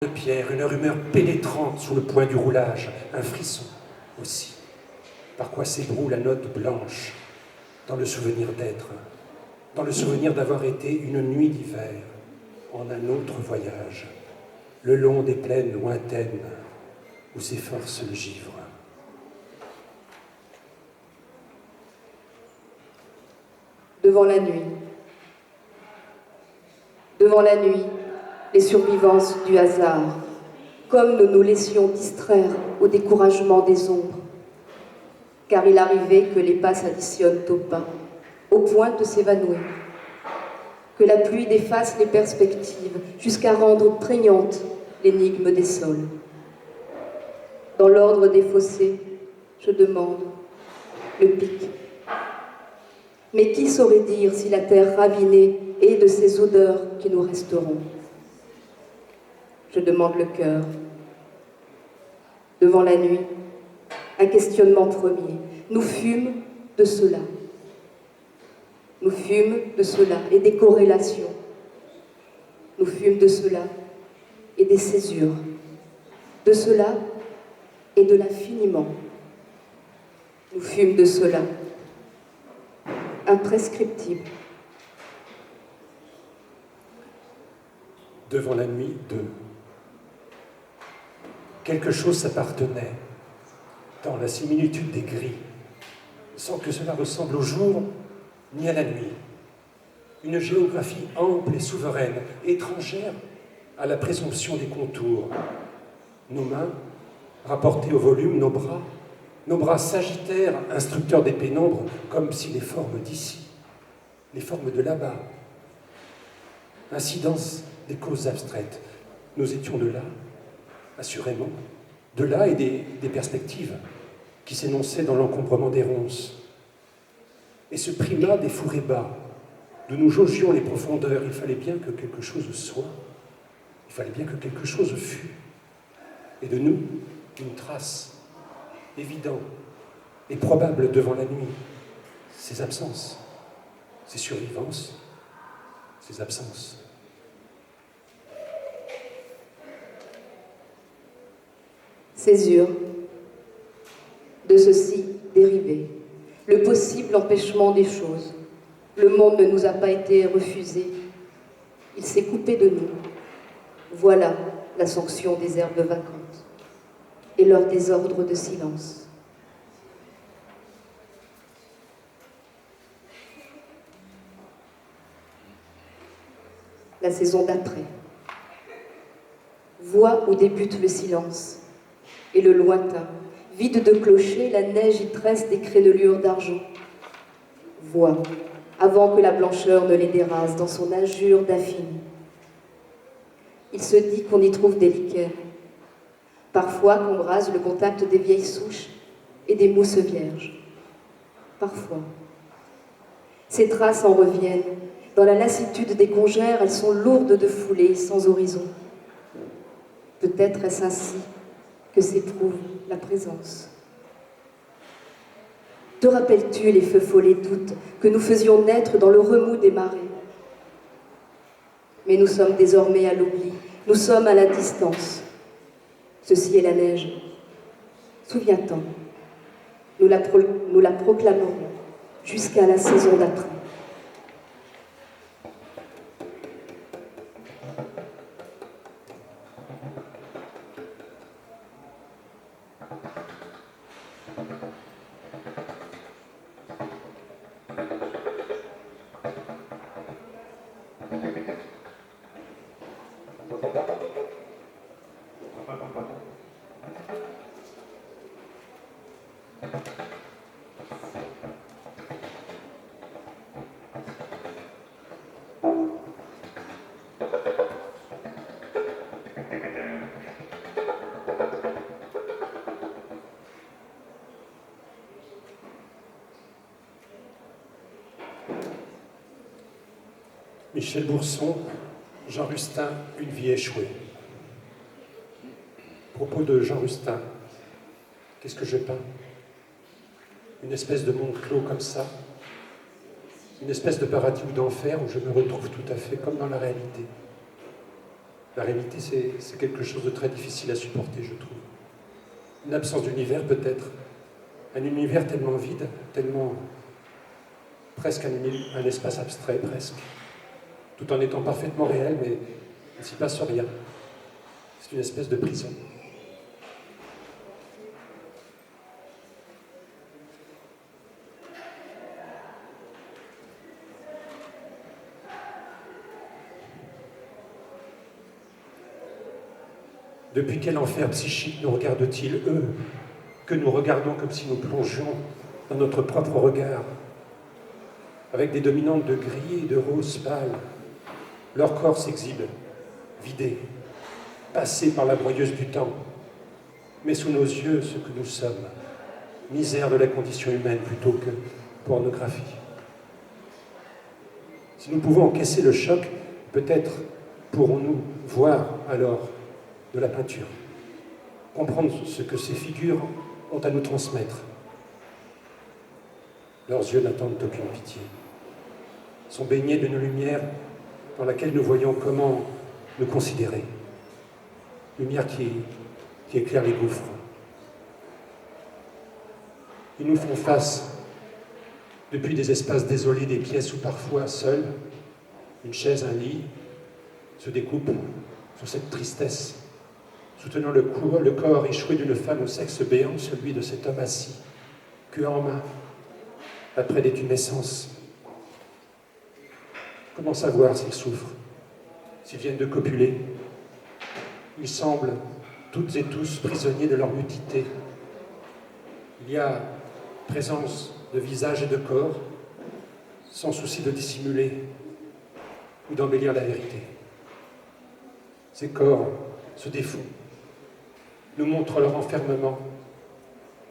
de pierre, une rumeur pénétrante sous le poing du roulage, un frisson aussi. Par quoi s'ébroue la note blanche dans le souvenir d'être, dans le souvenir d'avoir été une nuit d'hiver en un autre voyage, le long des plaines lointaines où s'efforce le givre. Devant la nuit. Devant la nuit, les survivances du hasard, comme nous nous laissions distraire au découragement des ombres. Car il arrivait que les pas s'additionnent aux pas, au point de s'évanouir. Que la pluie déface les perspectives jusqu'à rendre prégnante l'énigme des sols. Dans l'ordre des fossés, je demande le pic. Mais qui saurait dire si la terre ravinée est de ces odeurs qui nous resteront? Je demande le cœur. Devant la nuit, un questionnement premier. Nous fûmes de cela. Nous fûmes de cela et des corrélations. Nous fûmes de cela et des césures. De cela et de l'infiniment. Nous fûmes de cela. Imprescriptible. Devant la nuit, quelque chose s'appartenait dans la similitude des gris, sans que cela ressemble au jour ni à la nuit. Une géographie ample et souveraine, étrangère à la présomption des contours. Nos mains, rapportées au volume, nos bras sagittaires, instructeurs des pénombres, comme si les formes d'ici, les formes de là-bas, incidence des causes abstraites. Nous étions de là, assurément, de là et des perspectives qui s'énonçaient dans l'encombrement des ronces. Et ce primat des fourrés bas, d'où nous jaugions les profondeurs, il fallait bien que quelque chose soit, il fallait bien que quelque chose fût. Et de nous, une trace, évidente et probable devant la nuit, ces absences, ces survivances, ces absences. Césure. De ceci dérivé. Le possible empêchement des choses. Le monde ne nous a pas été refusé. Il s'est coupé de nous. Voilà la sanction des herbes vacantes et leur désordre de silence. La saison d'après. Voix où débute le silence et le lointain. Vide de clochers, la neige y tresse des crénelures d'argent. Voix, avant que la blancheur ne les dérase dans son azur d'infini. Il se dit qu'on y trouve des liqueurs. Parfois qu'on brase le contact des vieilles souches et des mousses vierges. Parfois. Ces traces en reviennent. Dans la lassitude des congères, elles sont lourdes de foulées, sans horizon. Peut-être est-ce ainsi que s'éprouve la présence. Te rappelles-tu les feux follets doutes que nous faisions naître dans le remous des marées? Mais nous sommes désormais à l'oubli, nous sommes à la distance. Ceci est la neige. Souviens-t'en, nous la proclamerons jusqu'à la saison d'après. Michel Bourson, Jean Rustin, Une vie échouée. Propos de Jean Rustin. Qu'est-ce que je peins? Une espèce de monde clos comme ça, une espèce de paradis ou d'enfer où je me retrouve tout à fait comme dans la réalité. La réalité, c'est quelque chose de très difficile à supporter, je trouve. Une absence d'univers, peut-être. Un univers tellement vide, tellement... presque un espace abstrait, presque. Tout en étant parfaitement réel, mais il ne s'y passe rien. C'est une espèce de prison. Depuis quel enfer psychique nous regardent-ils, eux, que nous regardons comme si nous plongions dans notre propre regard, avec des dominantes de gris et de rose pâle. Leur corps s'exhibe, vidé, passé par la broyeuse du temps, mais sous nos yeux ce que nous sommes, misère de la condition humaine plutôt que pornographie. Si nous pouvons encaisser le choc, peut-être pourrons-nous voir alors de la peinture, comprendre ce que ces figures ont à nous transmettre. Leurs yeux n'attendent aucune pitié, sont baignés d'une lumière dans laquelle nous voyons comment nous considérer. Lumière qui éclaire les gouffres. Ils nous font face depuis des espaces désolés, des pièces où parfois, seuls, une chaise, un lit, se découpent sur cette tristesse, soutenant le corps échoué d'une femme au sexe béant, celui de cet homme assis, queue en main, après des tumescences. Comment savoir s'ils souffrent, s'ils viennent de copuler? Ils semblent, toutes et tous, prisonniers de leur nudité. Il y a présence de visage et de corps, sans souci de dissimuler ou d'embellir la vérité. Ces corps se défont, nous montrent leur enfermement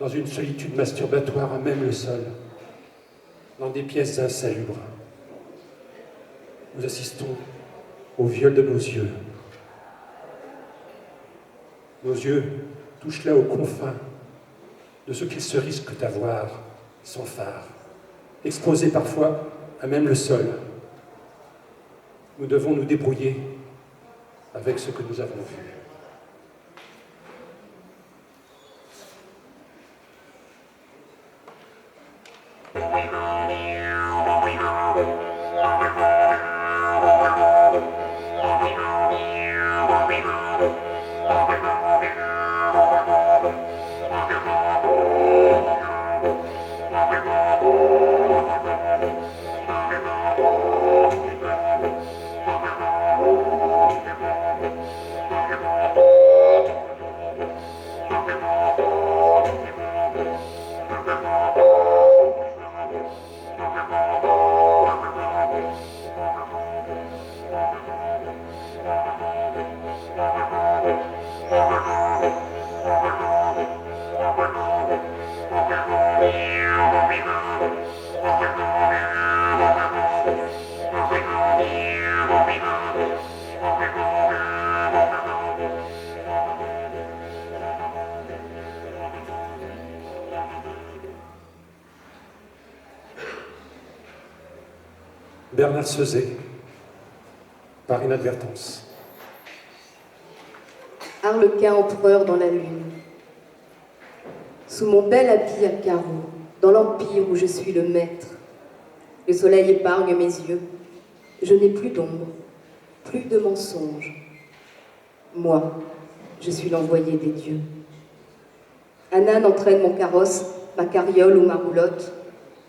dans une solitude masturbatoire à même le sol, dans des pièces insalubres. Nous assistons au viol de nos yeux. Nos yeux touchent là aux confins de ce qu'ils se risquent à voir sans phare, exposés parfois à même le sol. Nous devons nous débrouiller avec ce que nous avons vu. Bernard Sauzet, par inadvertance. Arlequin empereur dans la lune. Sous mon bel habit à carreaux, dans l'empire où je suis le maître, le soleil épargne mes yeux. Je n'ai plus d'ombre, plus de mensonges. Moi, je suis l'envoyé des dieux. Un âne entraîne mon carrosse, ma carriole ou ma roulotte.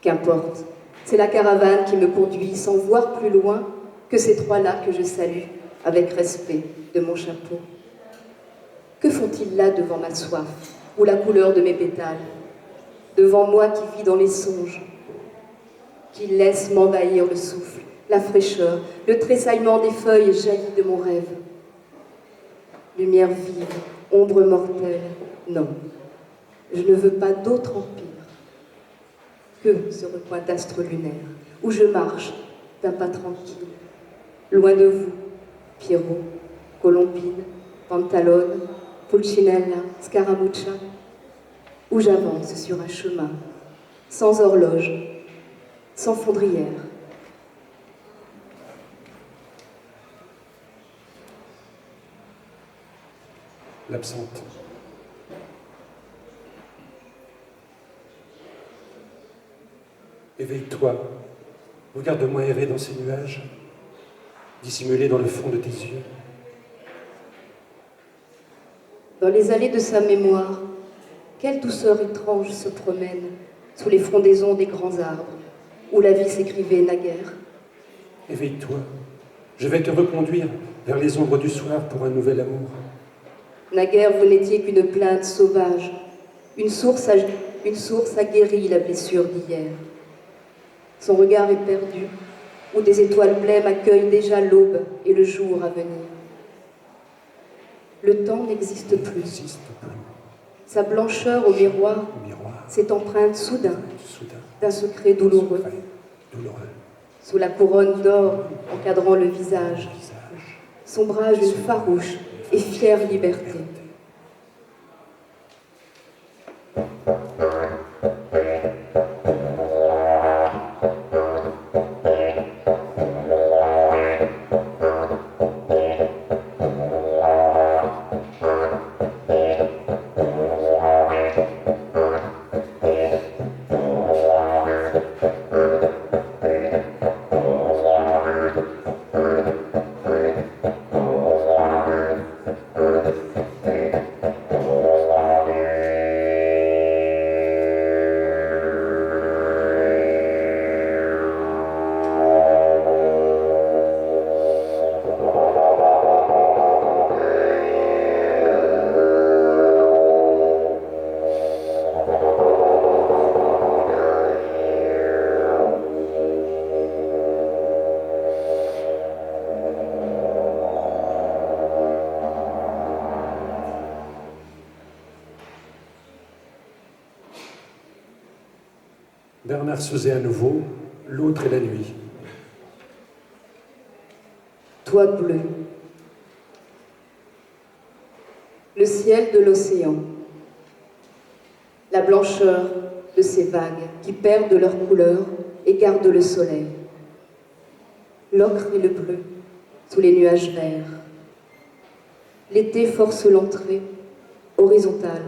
Qu'importe, c'est la caravane qui me conduit sans voir plus loin que ces trois-là que je salue avec respect de mon chapeau. Que font-ils là devant ma soif ou la couleur de mes pétales, devant moi qui vis dans les songes, qui laisse m'envahir le souffle, la fraîcheur, le tressaillement des feuilles jaillit de mon rêve. Lumière vive, ombre mortelle, non, je ne veux pas d'autre empire que ce recoin d'astre lunaire où je marche d'un pas tranquille, loin de vous, Pierrot, Colombine, Pantalone, Pulcinella, Scaramuccia, où j'avance sur un chemin, sans horloge, sans fondrière. l'absente. Éveille-toi, regarde-moi errer dans ces nuages, dissimulés dans le fond de tes yeux. Dans les allées de sa mémoire, quelle douceur étrange se promène sous les frondaisons des grands arbres, où la vie s'écrivait naguère. Éveille-toi, je vais te reconduire vers les ombres du soir pour un nouvel amour. Naguère, vous n'étiez qu'une plainte sauvage, une source aguerrit la blessure d'hier. Son regard est perdu, où des étoiles blêmes accueillent déjà l'aube et le jour à venir. Le temps n'existe plus. Sa blancheur au miroir s'est empreinte soudain d'un secret douloureux. Sous la couronne d'or encadrant le visage, sombrage une farouche et fière liberté. Bernard Sauzet à nouveau, l'autre et la nuit. Toit bleu. Le ciel de l'océan. La blancheur de ces vagues qui perdent leur couleur et gardent le soleil. L'ocre et le bleu sous les nuages verts. L'été force l'entrée horizontale